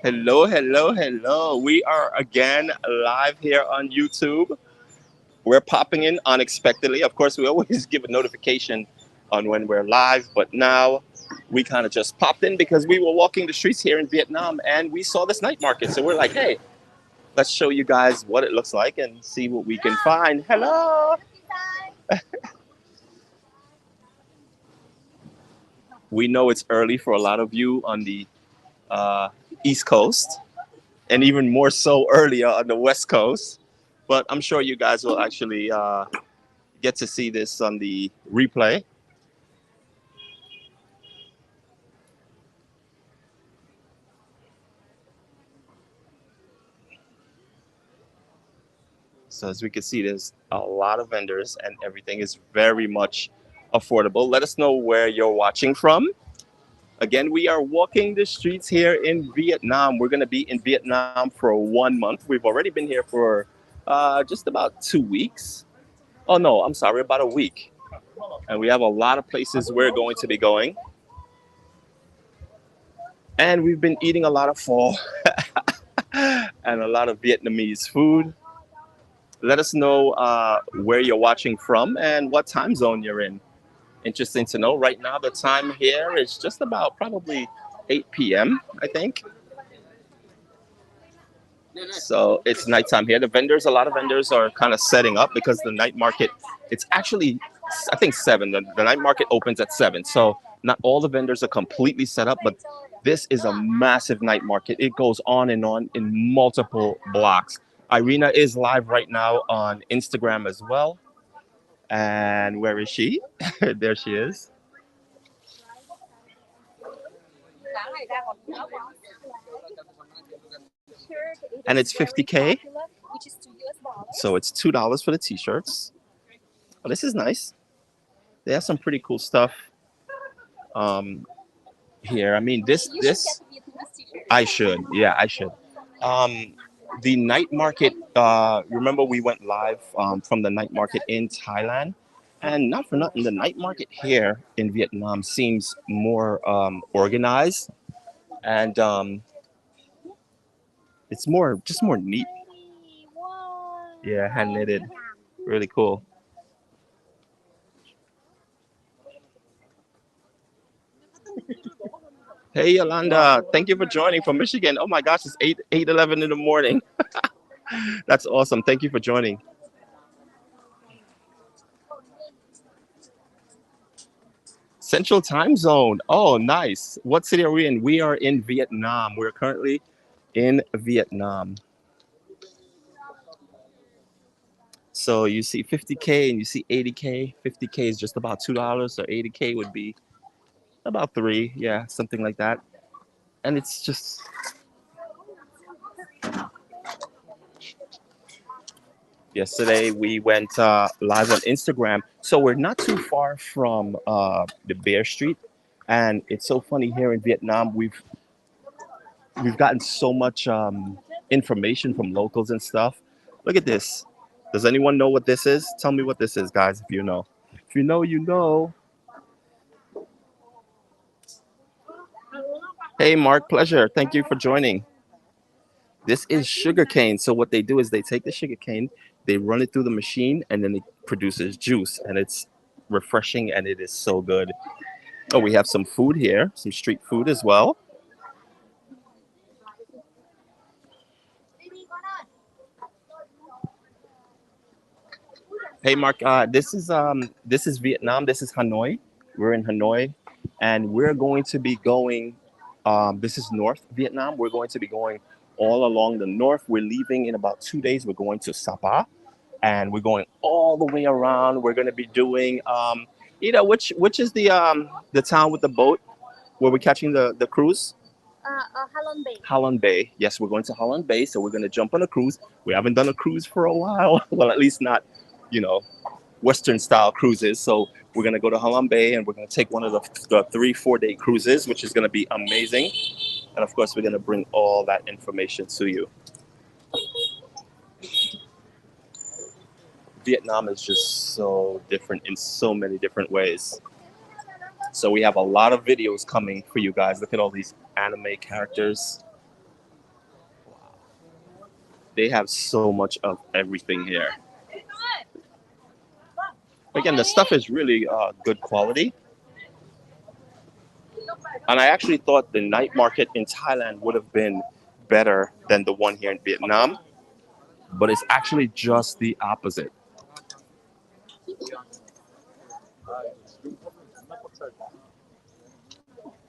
Hello, hello, hello. We are again live here on YouTube. We're popping in unexpectedly. Of course, we always give a notification on when we're live, but now we kind of just popped in because we were walking the streets here in Vietnam and we saw this night market. So we're like, hey, let's show you guys what it looks like and see what we can find. Hello. We know it's early for a lot of you on the uh, East Coast, and even more so earlier on the West Coast. But I'm sure you guys will actually get to see this on the replay. So as we can see, there's a lot of vendors and everything is very much affordable. Let us know where you're watching from. Again, we are walking the streets here in Vietnam. We're going to be in Vietnam for 1 month. We've already been here for just about 2 weeks. Oh, no, I'm sorry, about a week. And we have a lot of places we're going to be going. And we've been eating a lot of pho and a lot of Vietnamese food. Let us know where you're watching from and what time zone you're in. Interesting to know. Right now, the time here is just about probably 8 p.m., I think. So it's nighttime here. A lot of vendors are kind of setting up because the night market, it's actually, I think 7. The night market opens at 7. So not all the vendors are completely set up, but this is a massive night market. It goes on in multiple blocks. Irina is live right now on Instagram as well. And where is she? There she is. And it's 50K. So it's $2 for the t-shirts. Oh, this is nice. They have some pretty cool stuff here. I mean, this I should. Yeah, I should. Um, the night market. Remember, we went live from the night market in Thailand, and not for nothing, the night market here in Vietnam seems more organized, and it's more neat. Yeah, hand knitted, really cool. Hey Yolanda, thank you for joining from Michigan. Oh my gosh, it's 8:11 in the morning. That's awesome. Thank you for joining. Central time zone. Oh, nice. What city are we in? We are in Vietnam. We're currently in Vietnam. So you see 50K and you see 80K. 50K is just about $2, so 80K would be about 3. Yeah, something like that. And it's just yesterday we went live on Instagram. So we're not too far from the Bear Street. And it's so funny here in Vietnam. We've gotten so much information from locals and stuff. Look at this. Does anyone know what this is? Tell me what this is, guys, if you know. If you know, you know. Hey, Mark, pleasure. Thank you for joining. This is sugarcane. So what they do is they take the sugarcane, they run it through the machine, and then it produces juice, and it's refreshing, and it is so good. Oh, we have some food here, some street food as well. Hey, Mark. This is Vietnam. This is Hanoi. We're in Hanoi, and we're going to be going. This is North Vietnam. We're going to be going all along the north. We're leaving in about 2 days. We're going to Sapa, and we're going all the way around. We're going to be doing. Which is the town with the boat where we're catching the cruise? Halon Bay. Halon Bay. Yes, we're going to Halon Bay, so we're going to jump on a cruise. We haven't done a cruise for a while. Well, at least not, you know, Western style cruises. So we're going to go to Halon Bay and we're going to take one of the 3-4 day cruises, which is going to be amazing. And of course, we're going to bring all that information to you. Vietnam is just so different in so many different ways. So we have a lot of videos coming for you guys. Look at all these anime characters. They have so much of everything here. Again, the stuff is really good quality. And I actually thought the night market in Thailand would have been better than the one here in Vietnam, but it's actually just the opposite.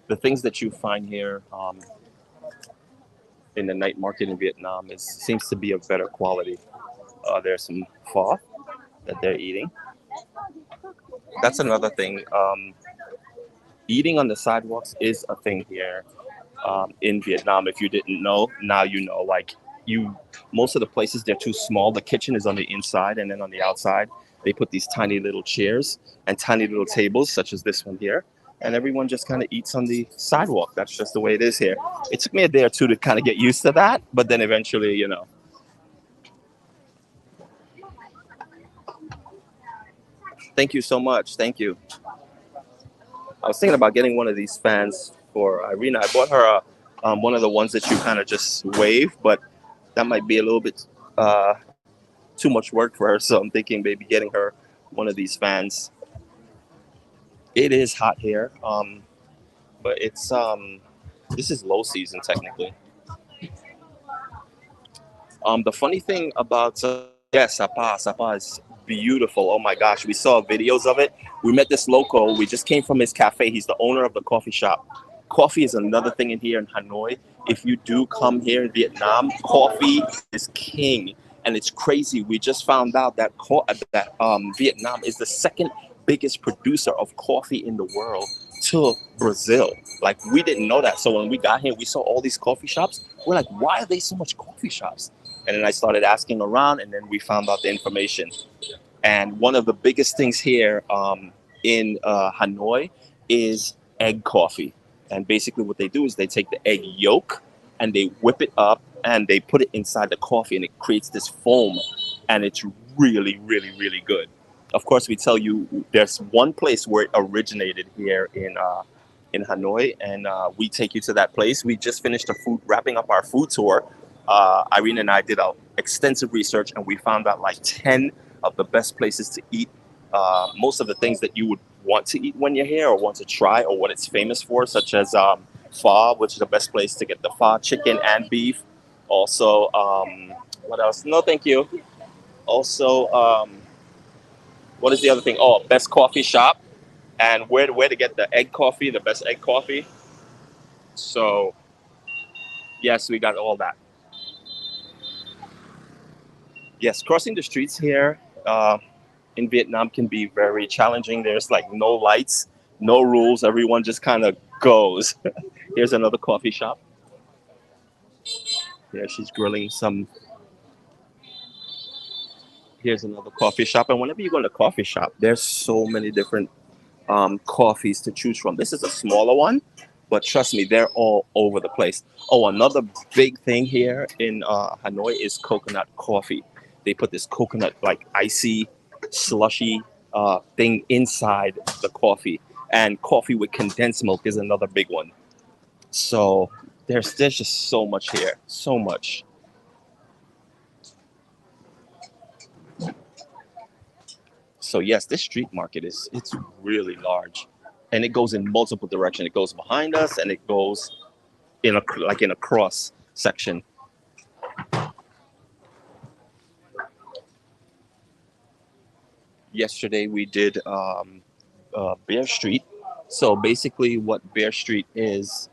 The things that you find here in the night market in Vietnam is seems to be of better quality. There's some pho that they're eating. That's another thing. Eating on the sidewalks is a thing here in Vietnam. If you didn't know, now you know. Like you, most of the places they're too small. The kitchen is on the inside, and then on the outside they put these tiny little chairs and tiny little tables, such as this one here. And everyone just kind of eats on the sidewalk. That's just the way it is here. It took me a day or two to kind of get used to that, but then eventually, Thank you so much. Thank you. I was thinking about getting one of these fans for Irina. I bought her one of the ones that you kind of just wave, but that might be a little bit uh, too much work for her. So I'm thinking maybe getting her one of these fans. It is hot here, but it's this is low season technically. The funny thing about yes, Sapa is beautiful. Oh my gosh, we saw videos of it. We met this local. We just came from his cafe. He's the owner of the coffee shop. Coffee is another thing in here in Hanoi. If you do come here in Vietnam, coffee is king, and it's crazy. We just found out that Vietnam is the second biggest producer of coffee in the world to Brazil. Like we didn't know that. So when we got here, we saw all these coffee shops. We're like, why are there so much coffee shops? And then I started asking around, and then we found out the information. And one of the biggest things here in Hanoi is egg coffee. And basically, what they do is they take the egg yolk and they whip it up and they put it inside the coffee, and it creates this foam. And it's really, really, really good. Of course, we tell you there's one place where it originated here in Hanoi, and we take you to that place. We just finished wrapping up our food tour. Irene and I did extensive research, and we found out like 10 of the best places to eat. Most of the things that you would want to eat when you're here or want to try or what it's famous for, such as pho, which is the best place to get the pho, chicken and beef. Also, what else? No, thank you. Also, what is the other thing? Oh, best coffee shop, and where to get the egg coffee, the best egg coffee. So, yes, we got all that. Yes, crossing the streets here in Vietnam can be very challenging. There's like no lights, no rules. Everyone just kind of goes. Here's another coffee shop. There, she's grilling some. Here's another coffee shop. And whenever you go to a coffee shop, there's so many different coffees to choose from. This is a smaller one, but trust me, they're all over the place. Oh, another big thing here in Hanoi is coconut coffee. They put this coconut like icy, slushy thing inside the coffee, and coffee with condensed milk is another big one. So there's just so much here, so much. So yes, this street market it's really large, and it goes in multiple directions. It goes behind us, and it goes in a cross section. Yesterday we did Bear Street. So basically, what Bear Street is,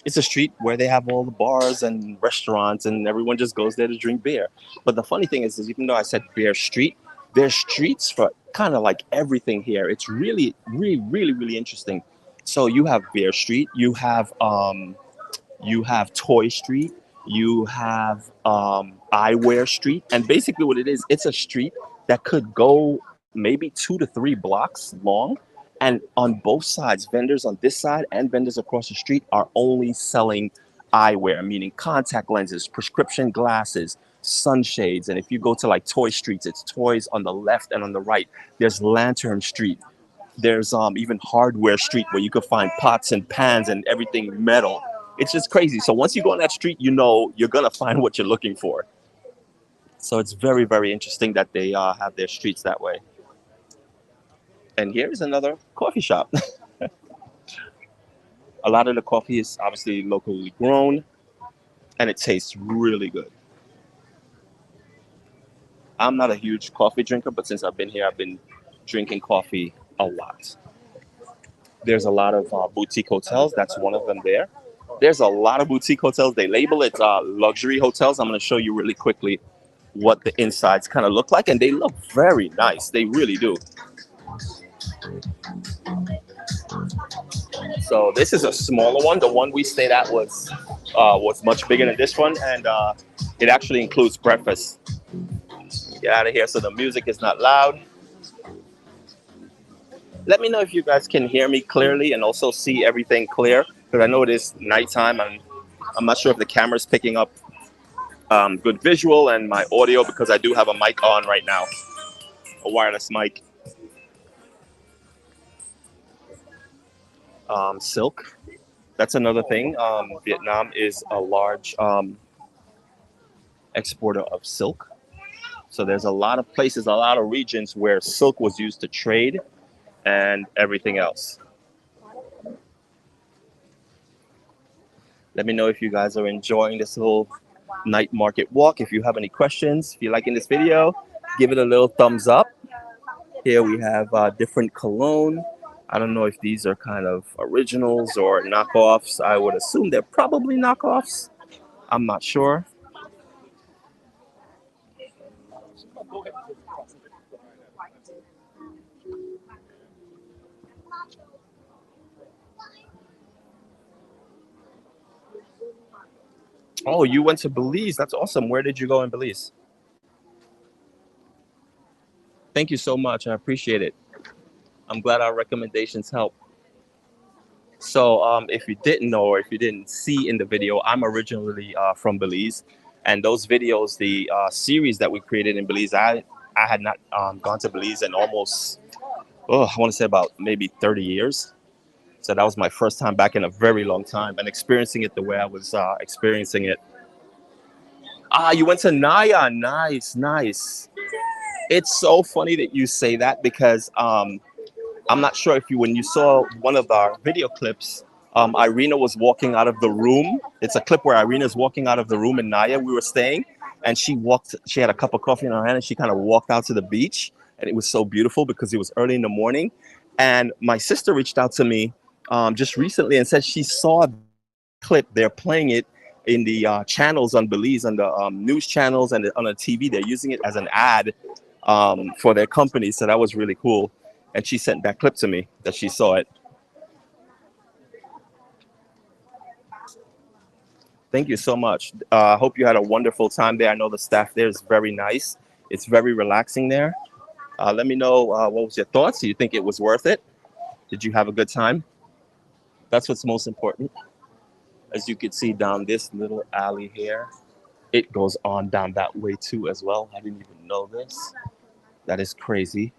it's a street where they have all the bars and restaurants, and everyone just goes there to drink beer. But the funny thing is even though I said Bear Street, there's streets for kind of like everything here. It's really, really, really, really interesting. So you have Bear Street, you have Toy Street, you have Eyewear Street, and basically what it is, it's a street that could go maybe 2 to 3 blocks long. And on both sides, vendors on this side and vendors across the street are only selling eyewear, meaning contact lenses, prescription glasses, sunshades. And if you go to like Toy Streets, it's toys on the left and on the right. There's Lantern Street. There's even Hardware Street where you could find pots and pans and everything metal. It's just crazy. So once you go on that street, you know you're gonna find what you're looking for. So it's very, very interesting that they have their streets that way. And here is another coffee shop. A lot of the coffee is obviously locally grown, and it tastes really good. I'm not a huge coffee drinker, but since I've been here, I've been drinking coffee a lot. There's a lot of boutique hotels. That's one of them there. There's a lot of boutique hotels. They label it luxury hotels. I'm going to show you really quickly what the insides kind of look like, and they look very nice. They really do. So this is a smaller one. The one we stayed at was much bigger than this one, and it actually includes breakfast. Get out of here so the music is not loud. Let me know if you guys can hear me clearly and also see everything clear, because I know it is nighttime and I'm not sure if the camera's picking up good visual and my audio, because I do have a mic on right now, a wireless mic. Silk, that's another thing. Vietnam is a large exporter of silk. So there's a lot of places, a lot of regions where silk was used to trade and everything else. Let me know if you guys are enjoying this little night market walk. If you have any questions, if you're liking this video, give it a little thumbs up. Here we have different cologne. I don't know if these are kind of originals or knockoffs. I would assume they're probably knockoffs. I'm not sure. Oh, you went to Belize. That's awesome. Where did you go in Belize? Thank you so much. I appreciate it. I'm glad our recommendations help. So if you didn't know or if you didn't see in the video, I'm originally from Belize. And those videos, the series that we created in Belize, I had not gone to Belize in almost, I want to say about maybe 30 years. So that was my first time back in a very long time, and experiencing it the way I was experiencing it. Ah, you went to Nigh. Nice, nice. It's so funny that you say that, because I'm not sure if when you saw one of our video clips, Irina was walking out of the room. It's a clip where Irina's walking out of the room in Naya we were staying, and she had a cup of coffee in her hand, and she kind of walked out to the beach, and it was so beautiful because it was early in the morning. And my sister reached out to me just recently and said she saw a clip. They're playing it in the channels on Belize, on the news channels and on the TV. They're using it as an ad for their company. So that was really cool. And she sent that clip to me that she saw it. Thank you so much. I hope you had a wonderful time there. I know the staff there is very nice. It's very relaxing there. Let me know what was your thoughts. Do you think it was worth it? Did you have a good time? That's what's most important. As you can see down this little alley here, it goes on down that way too as well. I didn't even know this. That is crazy.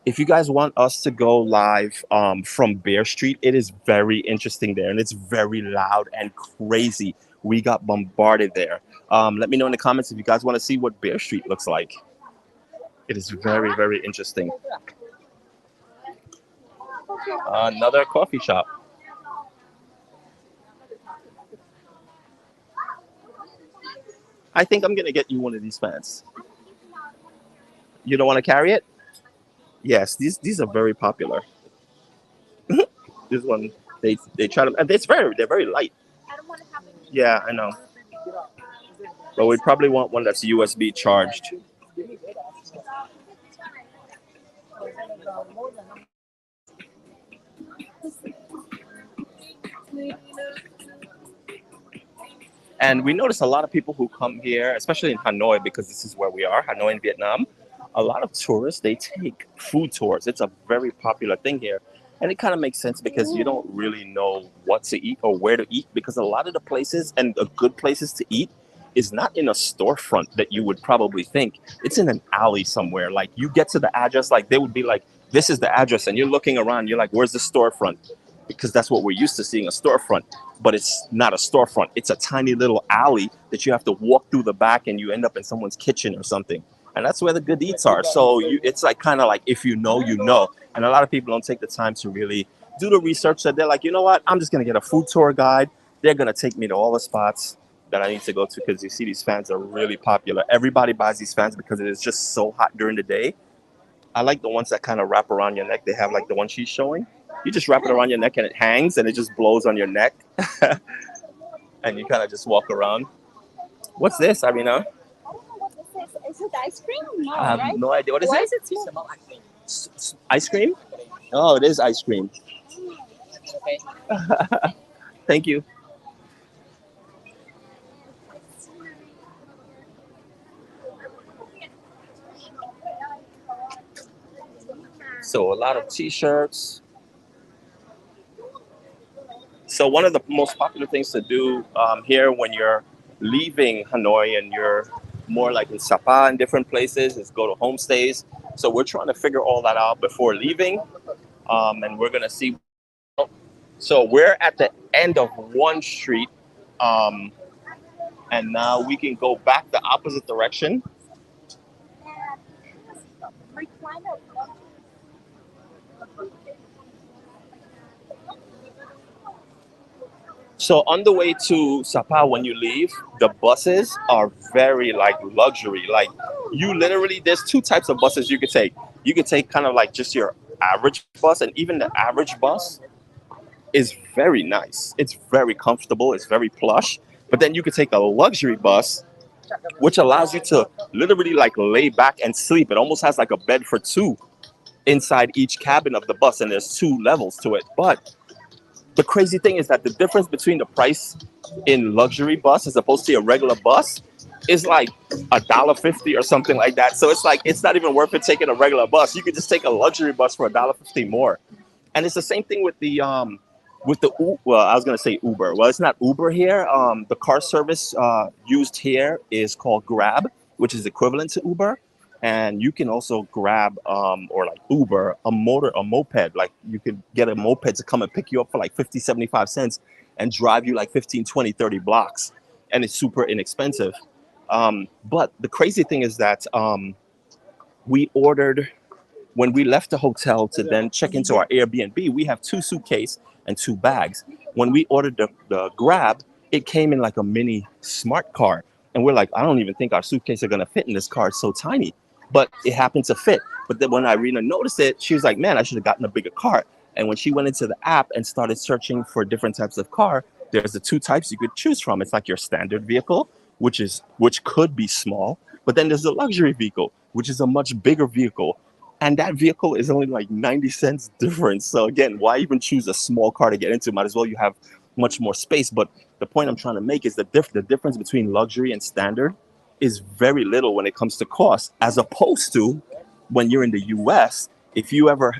If you guys want us to go live from Bear Street, it is very interesting there, and it's very loud and crazy. We got bombarded there. Let me know in the comments if you guys want to see what Bear Street looks like. It is very, very interesting. Another coffee shop. I think I'm gonna get you one of these fans. You don't want to carry it? Yes, these are very popular. This one, they try to, and they're very light. Yeah, I know. But we probably want one that's USB charged. And we notice a lot of people who come here, especially in Hanoi, because this is where we are, Hanoi in Vietnam. A lot of tourists, they take food tours. It's a very popular thing here. And it kind of makes sense because you don't really know what to eat or where to eat, because a lot of the places and the good places to eat is not in a storefront that you would probably think. It's in an alley somewhere. Like you get to the address, like they would be like, this is the address. And you're looking around, you're like, where's the storefront? because that's what we're used to seeing, a storefront. But it's not a storefront. It's a tiny little alley that you have to walk through the back, and you end up in someone's kitchen or something. And that's where the good eats are. So it's like kind of like if you know, you know. And a lot of people don't take the time to really do the research. So they're like, you know what? I'm just gonna get a food tour guide. They're gonna take me to all the spots that I need to go to because you see these fans are really popular. Everybody buys these fans because it is just so hot during the day. I like the ones that kind of wrap around your neck. They have like the one she's showing. You just wrap it around your neck and it hangs and it just blows on your neck. And you kind of just walk around. What's this, Irina? What is this? Is it ice cream? No, I have right? no idea. What is Why it? is it small? Ice cream? Oh, it is ice cream. Thank you. So a lot of t-shirts. So one of the most popular things to do here when you're leaving Hanoi and you're more like in Sapa and different places is go to homestays. So we're trying to figure all that out before leaving, and we're gonna see. So we're at the end of one street, um, and now we can go back the opposite direction. So on the way to Sapa, when you leave, the buses are very like luxury. Like you literally, there's two types of buses you could take. You could take kind of like just your average bus, and even the average bus is very nice. It's very comfortable. It's very plush. But then you could take a luxury bus, which allows you to literally like lay back and sleep. It almost has like a bed for two inside each cabin of the bus, and there's two levels to it. But the crazy thing is that the difference between the price in luxury bus as opposed to a regular bus is like $1.50 or something like that. So it's like it's not even worth it taking a regular bus. You could just take a luxury bus for $1.50 more. And it's the same thing with the well, I was gonna say Uber. Well, it's not Uber here. The car service used here is called Grab, which is equivalent to Uber. And you can also grab or like Uber a moped. Like you could get a moped to come and pick you up for like 50, 75 cents and drive you like 15, 20, 30 blocks. And it's super inexpensive. But the crazy thing is that we ordered when we left the hotel to then check into our Airbnb, we have two suitcases and two bags. When we ordered the Grab, it came in like a mini smart car. And we're like, I don't even think our suitcases are going to fit in this car. It's so tiny. But it happened to fit. But then when Irina noticed it, she was like, man, I should have gotten a bigger car. And when she went into the app and started searching for different types of car, there's the two types you could choose from. It's like your standard vehicle, which could be small, but then there's the luxury vehicle, which is a much bigger vehicle, and that vehicle is only like 90 cents difference. So again, why even choose a small car to get into? Might as well you have much more space. But the point I'm trying to make is that the difference between luxury and standard is very little when it comes to cost, as opposed to when you're in the US. If you ever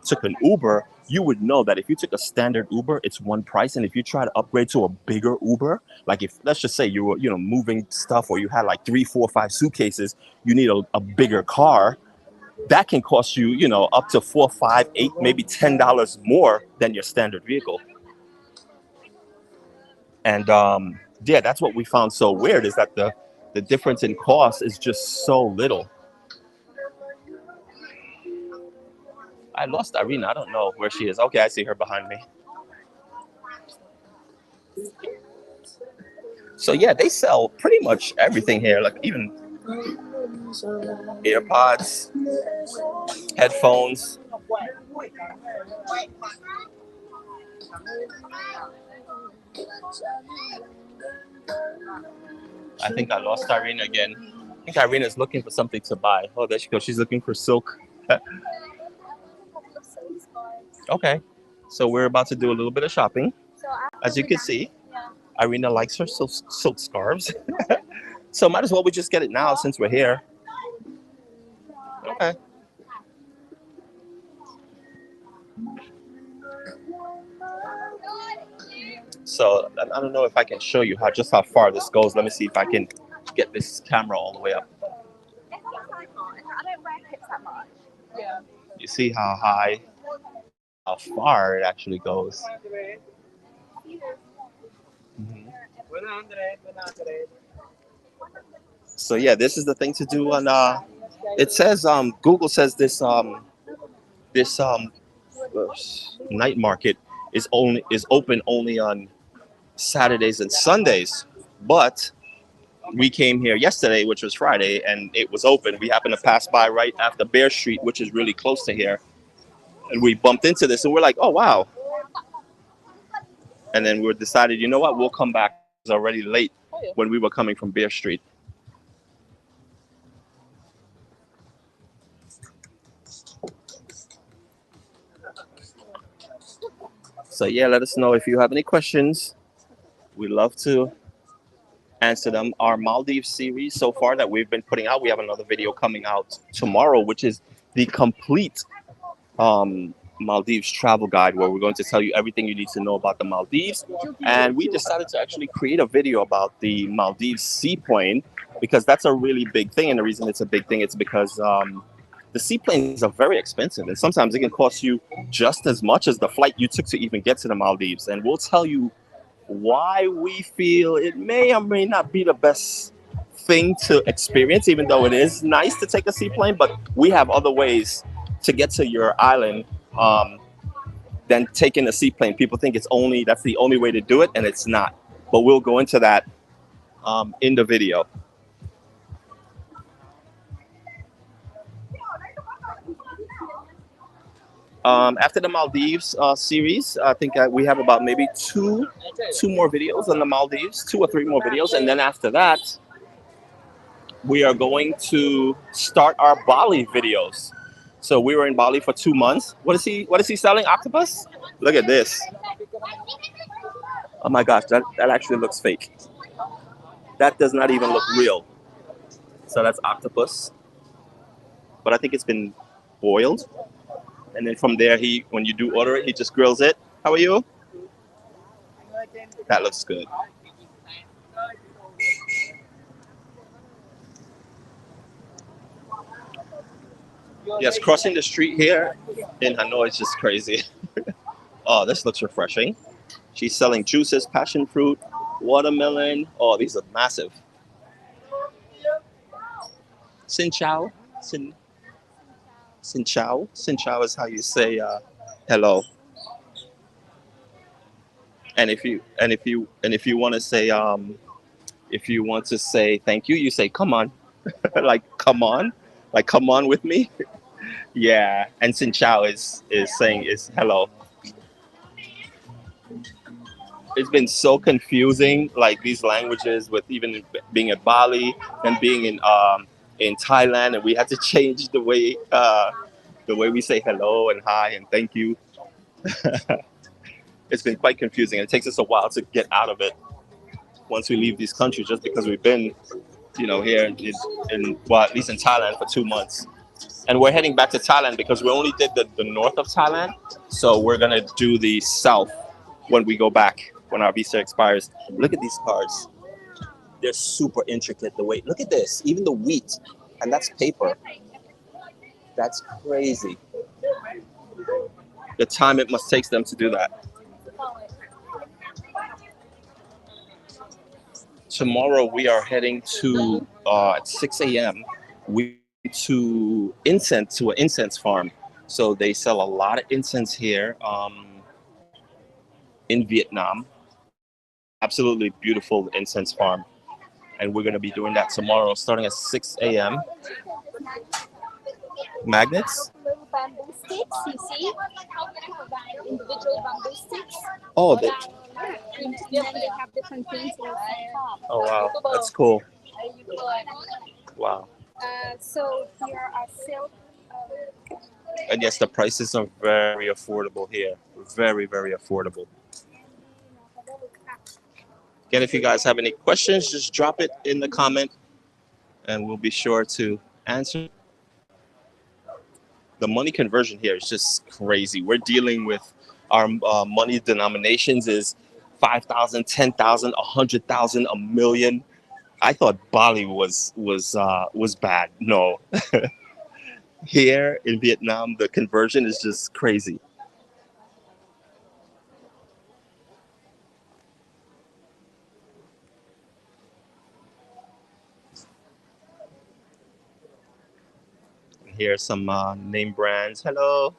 took an Uber, you would know that if you took a standard Uber, it's one price, and if you try to upgrade to a bigger Uber, like if let's just say you were moving stuff, or you had like three, four, five suitcases, you need a bigger car. That can cost you, up to four, five, eight, maybe $10 more than your standard vehicle. And yeah, that's what we found so weird is that the difference in cost is just so little. I lost Irina. I don't know where she is. Okay, I see her behind me. So yeah, they sell pretty much everything here, like even AirPods, headphones. I think I lost Irina again. I think Irina is looking for something to buy. Oh, there she goes. She's looking for silk. Okay, so we're about to do a little bit of shopping. As you can see, Irina likes her silk scarves. So might as well we just get it now since we're here. Okay. So I don't know if I can show you how far this goes. Let me see if I can get this camera all the way up. You see how high how far it actually goes. Mhm. So yeah, this is the thing to do on. It says Google says this night market is open only on Saturdays and Sundays, but we came here yesterday, which was Friday, and it was open. We happened to pass by right after Bear Street, which is really close to here, and we bumped into this, and we're like, "Oh wow!" And then we decided, you know what, we'll come back. It was already late when we were coming from Bear Street. So yeah, let us know if you have any questions. We love to answer them. Our Maldives series so far that we've been putting out, we have another video coming out tomorrow, which is the complete Maldives travel guide, where we're going to tell you everything you need to know about the Maldives. And we decided to actually create a video about the Maldives seaplane because that's a really big thing. And the reason it's a big thing is because the seaplanes are very expensive, and sometimes it can cost you just as much as the flight you took to even get to the Maldives. And we'll tell you why we feel it may or may not be the best thing to experience, even though it is nice to take a seaplane. But we have other ways to get to your island um, than taking a seaplane. People think it's only that's the only way to do it, and it's not. But we'll go into that in the video. After the Maldives series, I think we have about maybe two more videos on the Maldives, two or three more videos, and then after that, we are going to start our Bali videos. So we were in Bali for 2 months. What is he selling? Octopus? Look at this. Oh my gosh, that actually looks fake. That does not even look real. So that's octopus. But I think it's been boiled. And then from there when you do order it, he just grills it. How are you? That looks good. Yes, crossing the street here in Hanoi is just crazy. Oh, this looks refreshing. She's selling juices, passion fruit, watermelon. Oh, these are massive. Xin chao. Xin chao. Xin chao is how you say hello. And if you want to say if you want to say thank you, you say come on. Like come on. Like come on with me. Yeah. And Xin chao is saying is hello. It's been so confusing, like these languages, with even being in Bali and being in Thailand, and we had to change the way we say hello and hi and thank you. It's been quite confusing. It takes us a while to get out of it once we leave these countries, just because we've been, here in well, at least in Thailand for 2 months, and we're heading back to Thailand because we only did the north of Thailand, so we're gonna do the south when we go back when our visa expires. Look at these cards. They're super intricate. The way, look at this, even the wheat, and that's paper. That's crazy. The time it must take them to do that. Tomorrow we are heading to at 6 a.m. We to an incense farm. So they sell a lot of incense here in Vietnam. Absolutely beautiful incense farm, and we're going to be doing that tomorrow, starting at 6 a.m. Magnets? Little bamboo sticks, you see? Individual bamboo sticks. Oh, And then they have different paints on top. oh wow, that's cool. Wow. So here are silk. And yes, the prices are very affordable here. Very, very affordable. Again, if you guys have any questions, just drop it in the comment and we'll be sure to answer. The money conversion here is just crazy. We're dealing with our money denominations is 5,000, 10,000, 100,000, a million. I thought Bali was bad. No, here in Vietnam, the conversion is just crazy. Here's some name brands. Hello,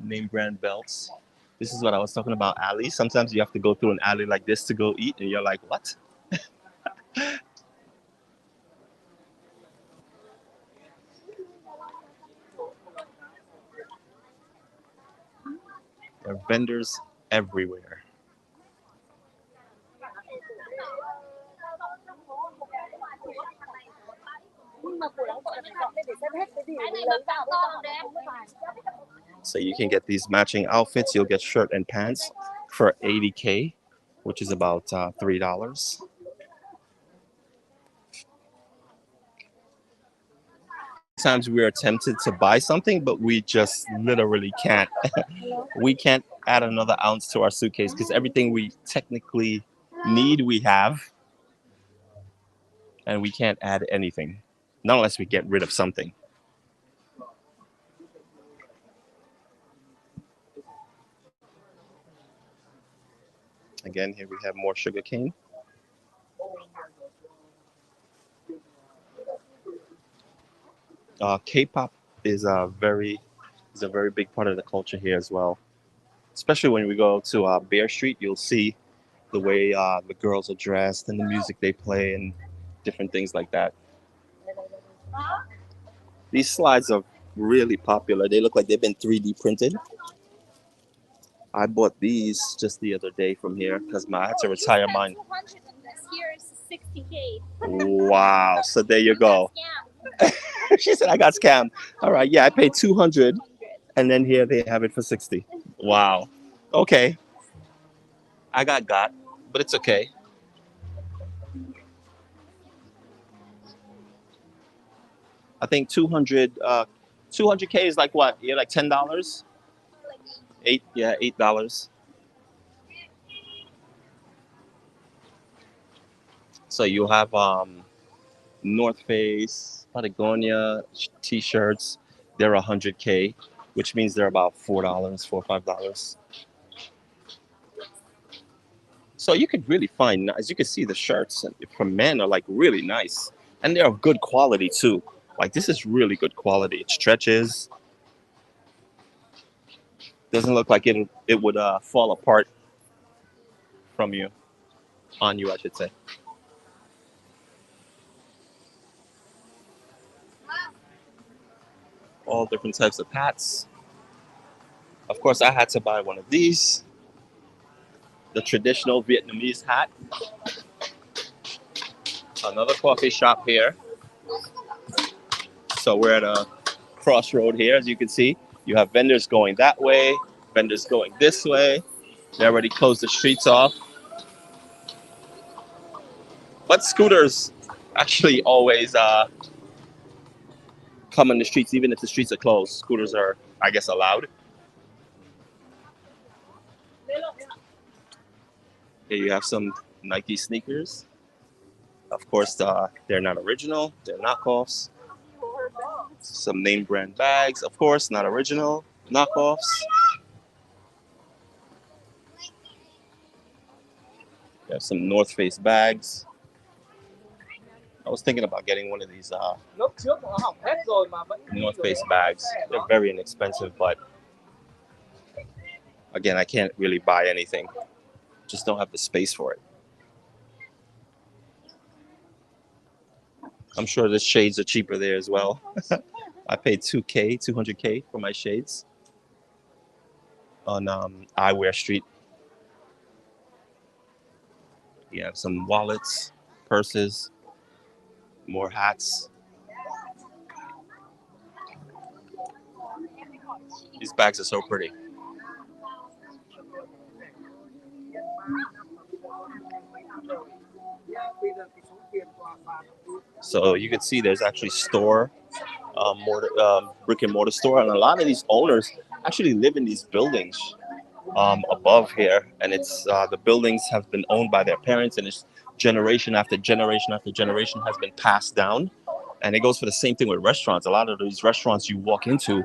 name brand belts. This is what I was talking about, alley. Sometimes you have to go through an alley like this to go eat, and you're like, what? There are vendors everywhere. So you can get these matching outfits. You'll get shirt and pants for 80K, which is about $3. Many times we are tempted to buy something, but we just literally can't. We can't add another ounce to our suitcase because everything we technically need we have, and we can't add anything, not unless we get rid of something. Again, here we have more sugar cane. K-pop is a very big part of the culture here as well. Especially when we go to Bear Street, you'll see the way the girls are dressed and the music they play and different things like that. These slides are really popular. They look like they've been 3D printed. I bought these just the other day from here because I had to retire mine. 200 on this. Here is 60K. Wow! So there you go. She said I got scammed. All right, yeah, I paid 200, and then here they have it for 60. Wow. Okay, I got, but it's okay. I think 200K is like what? Yeah, like $10. Eight, yeah, $8. So you have North Face, Patagonia t-shirts. They're 100K, which means they're about $4, $5. So you could really find, as you can see, the shirts from men are like really nice, and they're of good quality too. Like this is really good quality. It stretches. Doesn't look like it would fall apart from you, on you, I should say. All different types of hats. Of course, I had to buy one of these, the traditional Vietnamese hat. Another coffee shop here. So we're at a crossroad here, as you can see. You have vendors going that way, vendors going this way. They already closed the streets off. But scooters actually always come in the streets, even if the streets are closed. Scooters are, I guess, allowed. Here you have some Nike sneakers. Of course, they're not original. They're knockoffs. Some name brand bags. Of course, not original. Knockoffs. You have some North Face bags. I was thinking about getting one of these North Face bags. They're very inexpensive, but again, I can't really buy anything. Just don't have the space for it. I'm sure the shades are cheaper there as well. I paid 200K for my shades on Eyewear Street. You have some wallets, purses, more hats. These bags are so pretty. So you can see there's actually brick and mortar store, and a lot of these owners actually live in these buildings above here, and it's the buildings have been owned by their parents, and it's generation after generation after generation has been passed down. And it goes for the same thing with restaurants. A lot of these restaurants you walk into,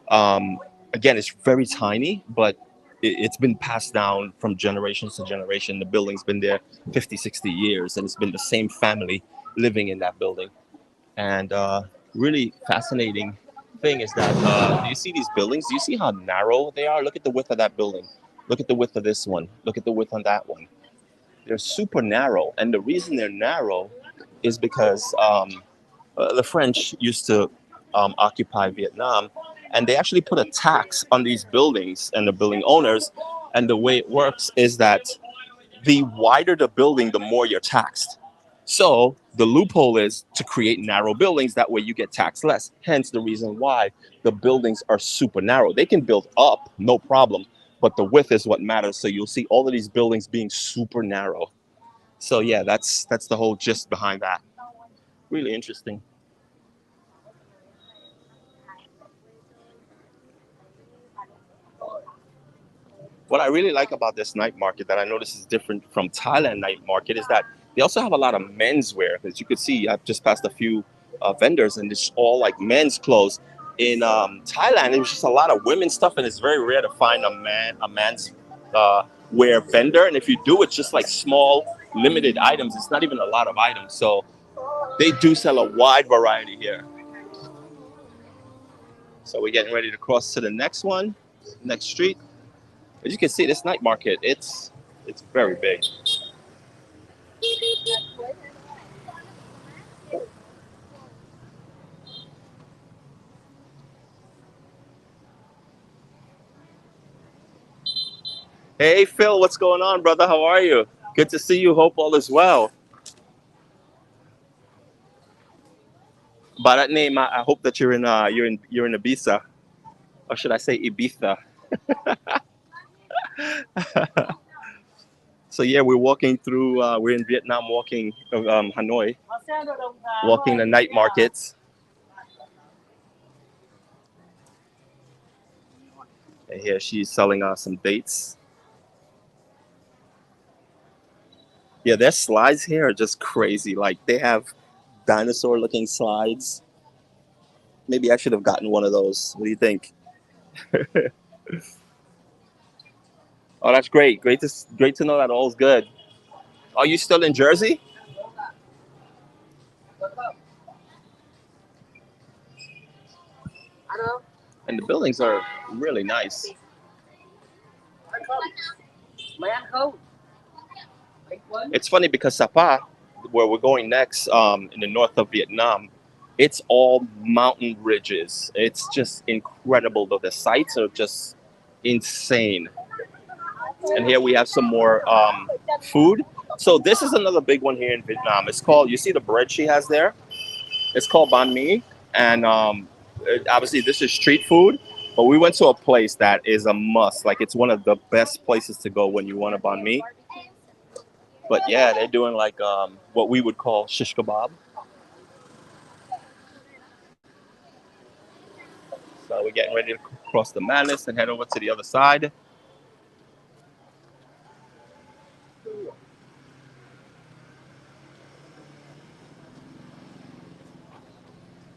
um, again, it's very tiny, but it's been passed down from generations to generation. The building's been there 50, 60 years, and it's been the same family living in that building. And really fascinating thing is that do you see these buildings? Do you see how narrow they are? Look at the width of that building. Look at the width of this one. Look at the width on that one. They're super narrow, and the reason they're narrow is because the French used to occupy Vietnam, and they actually put a tax on these buildings and the building owners. And the way it works is that the wider the building, the more you're taxed. So the loophole is to create narrow buildings. That way you get taxed less. Hence the reason why the buildings are super narrow. They can build up, no problem, but the width is what matters. So you'll see all of these buildings being super narrow. So yeah, that's the whole gist behind that. Really interesting. What I really like about this night market that I notice is different from Thailand night market is that they also have a lot of menswear. As you can see, I've just passed a few vendors, and it's all like men's clothes. In Thailand, it was just a lot of women's stuff, and it's very rare to find a man's wear vendor. And if you do, it's just like small, limited items. It's not even a lot of items. So they do sell a wide variety here. So we're getting ready to cross to the next one, next street. As you can see, this night market, it's very big. Hey Phil, what's going on, brother? How are you? Good to see you. Hope all is well. By that name, I hope that you're in Ibiza, or should I say Ibiza? So yeah, we're walking through. We're in Vietnam, walking Hanoi, walking the night markets. And here she's selling some dates. Yeah, their slides here are just crazy. Like they have dinosaur-looking slides. Maybe I should have gotten one of those. What do you think? Oh, that's great. Great to know that all's good. Are you still in Jersey? And the buildings are really nice. It's funny because Sapa, where we're going next, in the north of Vietnam, it's all mountain ridges. It's just incredible. Though the sights are just insane. And here we have some more food. So this is another big one here in Vietnam. It's called. You see the bread she has there? It's called banh mi, and obviously this is street food. But we went to a place that is a must. Like it's one of the best places to go when you want a banh mi. But yeah, they're doing like what we would call shish kebab. So we're getting ready to cross the Madness and head over to the other side.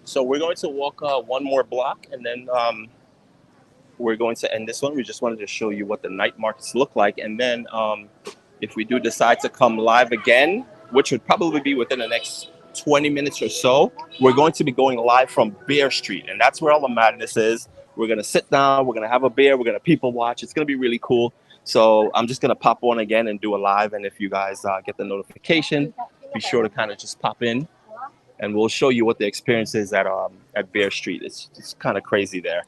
So we're going to walk one more block, and then we're going to end this one. We just wanted to show you what the night markets look like, and then if we do decide to come live again, which would probably be within the next 20 minutes or so, we're going to be going live from Bear Street, and that's where all the madness is. We're gonna sit down, we're gonna have a beer, we're gonna people watch. It's gonna be really cool. So I'm just gonna pop on again and do a live, and if you guys get the notification, be sure to kind of just pop in, and we'll show you what the experience is at Bear Street. It's kind of crazy there.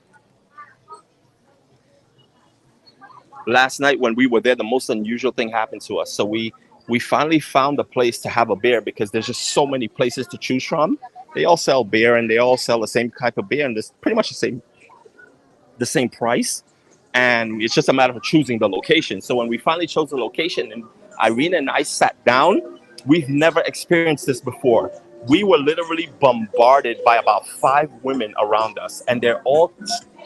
Last night when we were there, the most unusual thing happened to us. So we finally found a place to have a beer because there's just so many places to choose from. They all sell beer and they all sell the same type of beer, and it's pretty much the same price. And it's just a matter of choosing the location. So when we finally chose the location and Irina and I sat down, we've never experienced this before. We were literally bombarded by about 5 women around us, and they're all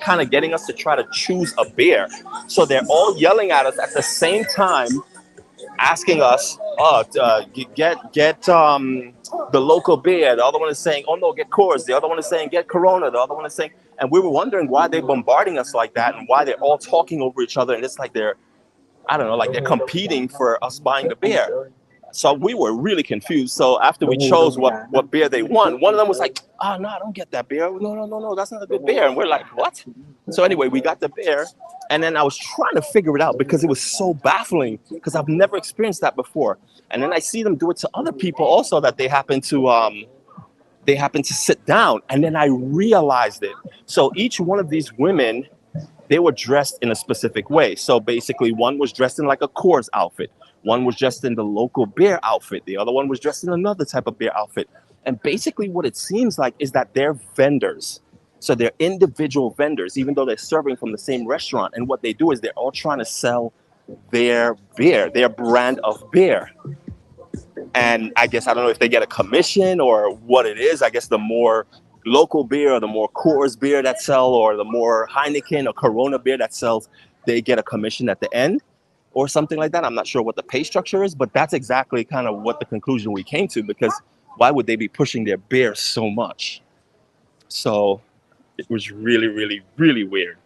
kind of getting us to try to choose a beer. So they're all yelling at us at the same time, asking us, "Oh, get the local beer." The other one is saying, "Oh no, get Coors." The other one is saying, "Get Corona." The other one is saying, and we were wondering why they're bombarding us like that, and why they're all talking over each other, and it's like they're, I don't know, like they're competing for us buying the beer. So we were really confused. So after we chose what beer they want, one of them was like, "Oh no, I don't get that beer. No, no, no, no, that's not a good beer." And we're like, "What?" So anyway, we got the beer, and then I was trying to figure it out because it was so baffling because I've never experienced that before. And then I see them do it to other people also that they happen to sit down, and then I realized it. So each one of these women, they were dressed in a specific way. So basically, one was dressed in like a Coors outfit, one was dressed in the local beer outfit, the other one was dressed in another type of beer outfit. And basically, what it seems like is that they're vendors. So they're individual vendors, even though they're serving from the same restaurant. And what they do is they're all trying to sell their beer, their brand of beer. And I guess I don't know if they get a commission or what it is. I guess the more local beer or the more Coors beer that sell or the more Heineken or Corona beer that sells, they get a commission at the end or something like that. I'm not sure what the pay structure is, but that's exactly kind of what the conclusion we came to, because why would they be pushing their beer so much? So it was really, really, really weird.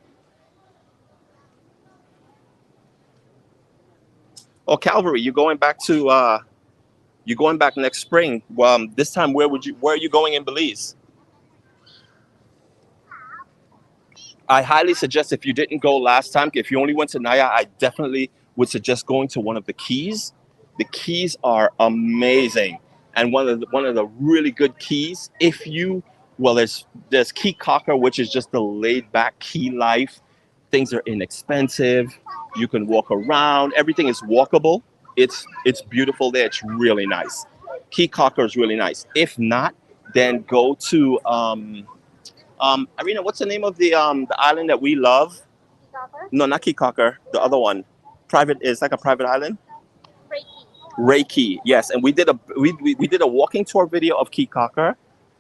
Oh, Calvary, you're going back next spring. This time, where are you going in Belize? I highly suggest, if you didn't go last time, if you only went to Naya, I definitely would suggest going to one of the keys. The keys are amazing, and one of the really good keys. If you well, there's Key Cocker, which is just the laid back key life. Things are inexpensive. You can walk around. Everything is walkable. It's beautiful there. It's really nice. Key Cocker is really nice. If not, then go to Irina, what's the name of the island that we love? No, not Kikaker. The other one. Private is like a private island. Reiki. Reiki, yes. And we did a walking tour video of Kikaker.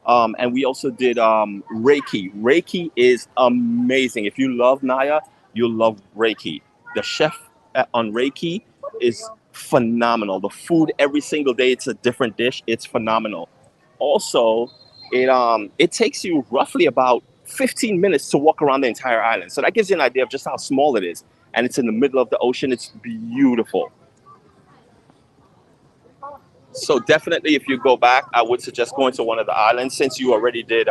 And we also did Reiki. Reiki is amazing. If you love Naya, you'll love Reiki. The chef on Reiki is phenomenal. The food every single day, it's a different dish. It's phenomenal. Also, it takes you roughly about 15 minutes to walk around the entire island. So that gives you an idea of just how small it is. And it's in the middle of the ocean. It's beautiful. So definitely, if you go back, I would suggest going to one of the islands. Since you already did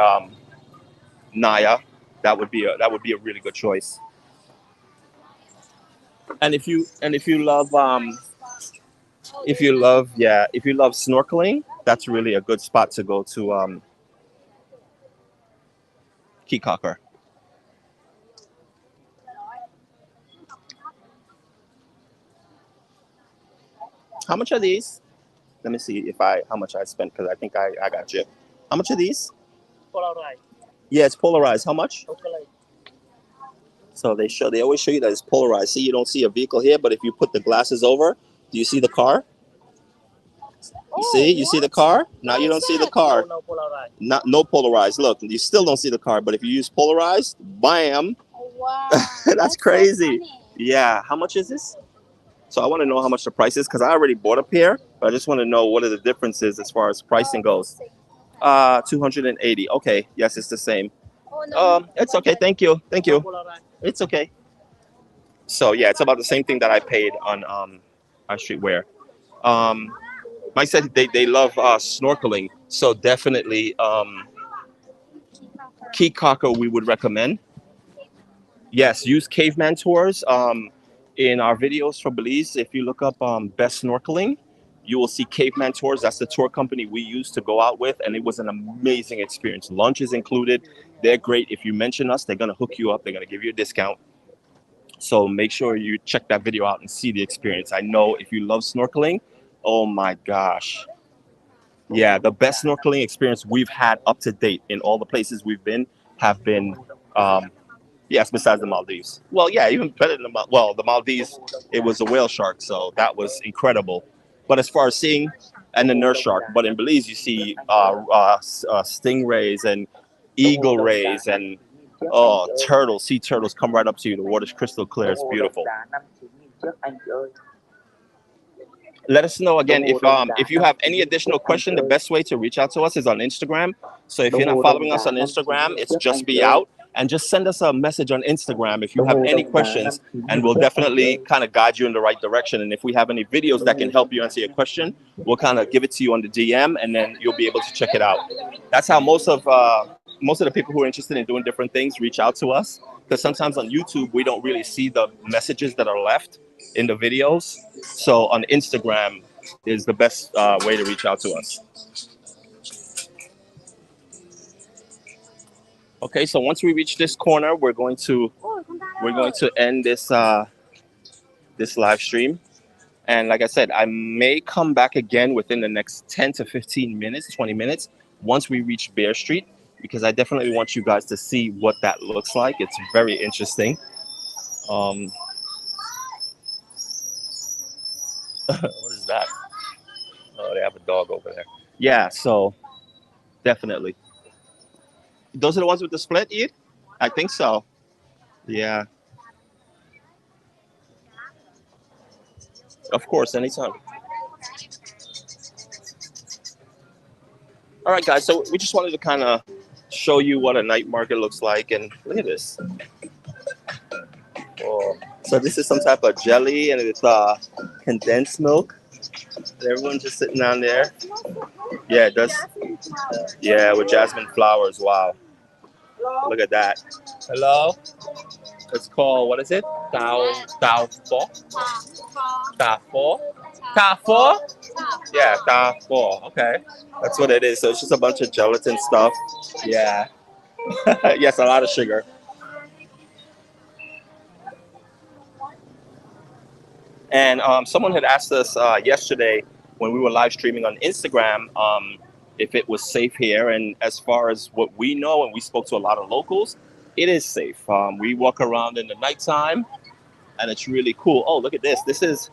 Naya, that would be a really good choice. And if you love snorkeling, that's really a good spot to go to Kikaker. How much are these? Let me see if I how much I spent, because I think I got you. How much are these? Polaroid. Yeah, it's polarized. How much? Okay. So they always show you that it's polarized. See, you don't see a vehicle here, but if you put the glasses over, do you see the car? You Oh, see? You see the what? car? Now What you is don't see the that? No, car. no Polaroid. Not no polarized. Look, you still don't see the car, but if you use polarized, bam, Oh, wow, that's that's so crazy. funny. Yeah. How much is this? So I want to know how much the price is because I already bought a pair, but I just want to know what are the differences as far as pricing goes. 280. Okay. Yes, it's the same. Oh, no, no. It's okay. Thank you. Thank No you. Polaroid. It's okay. So yeah, it's about the same thing that I paid on our streetwear. Um, Mike said they love snorkeling, so definitely Key Kako we would recommend. Yes, use caveman tours. In our videos for Belize, if you look up best snorkeling, you will see caveman tours. That's the tour company we used to go out with, and it was an amazing experience. Lunch is included. They're great. If you mention us, they're gonna hook you up. They're gonna give you a discount. So make sure you check that video out and see the experience. I know if you love snorkeling, oh my gosh. Yeah, the best snorkeling experience we've had up to date in all the places we've been have been, yes, besides the Maldives. Well, yeah, even better than the Maldives, it was a whale shark, so that was incredible. But as far as seeing, and the nurse shark, but in Belize you see stingrays and eagle rays and turtles, sea turtles come right up to you. The water's crystal clear. It's beautiful. Let us know again if you have any additional question. The best way to reach out to us is on Instagram. So if you're not following us on Instagram, it's just be out. and just send us a message on Instagram if you have any questions, and we'll definitely kind of guide you in the right direction. And if we have any videos that can help you answer your question, we'll kind of give it to you on the DM, and then you'll be able to check it out. That's how most of the people who are interested in doing different things reach out to us, because sometimes on YouTube we don't really see the messages that are left in the videos. So on Instagram is the best way to reach out to us. Okay, so once we reach this corner, we're going to end this live stream. And like I said, I may come back again within the next 10 to 15 minutes, 20 minutes, once we reach Bear Street, because I definitely want you guys to see what that looks like. It's very interesting. Um, what is that? Oh, they have a dog over there. Yeah, so definitely. Those are the ones with the split, Eid? I think so. Yeah, of course, anytime. All right, guys. So we just wanted to kind of show you what a night market looks like, and look at this. Oh. So this is some type of jelly, and it's condensed milk. Everyone's just sitting down there. Yeah, it does. Yeah, with jasmine flowers. Wow, look at that. Hello. It's called, what is it? Tao Fo. Ta Fo. Ta Fo. Yeah, Ta Fo. Okay, that's what it is. So it's just a bunch of gelatin stuff. Yeah. Yes, a lot of sugar. And someone had asked us yesterday when we were live streaming on Instagram if it was safe here. And as far as what we know, and we spoke to a lot of locals, it is safe. We walk around in the nighttime, and it's really cool. Oh, look at this. This is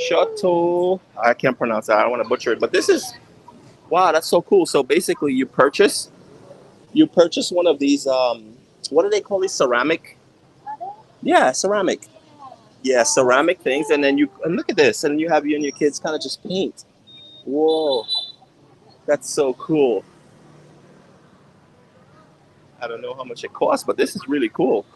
Chateau. I can't pronounce that. I don't want to butcher it. But this is, wow, that's so cool. So basically, you purchase one of these. What do they call these? Ceramic. Yeah, ceramic. Yeah, ceramic things, and then and look at this, and you have you and your kids kind of just paint. Whoa, that's so cool. I don't know how much it costs, but this is really cool.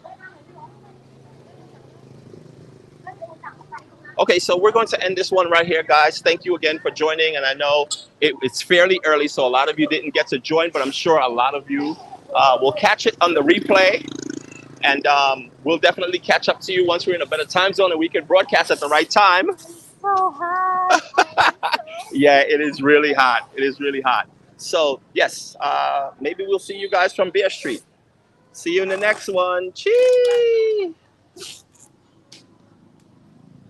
Okay, so we're going to end this one right here, guys. Thank you again for joining, and I know it's fairly early, so a lot of you didn't get to join, but I'm sure a lot of you will catch it on the replay. And we'll definitely catch up to you once we're in a better time zone and we can broadcast at the right time. So hot. Yeah, it is really hot. It is really hot. So, yes, maybe we'll see you guys from Bear Street. See you in the next one. Cheese!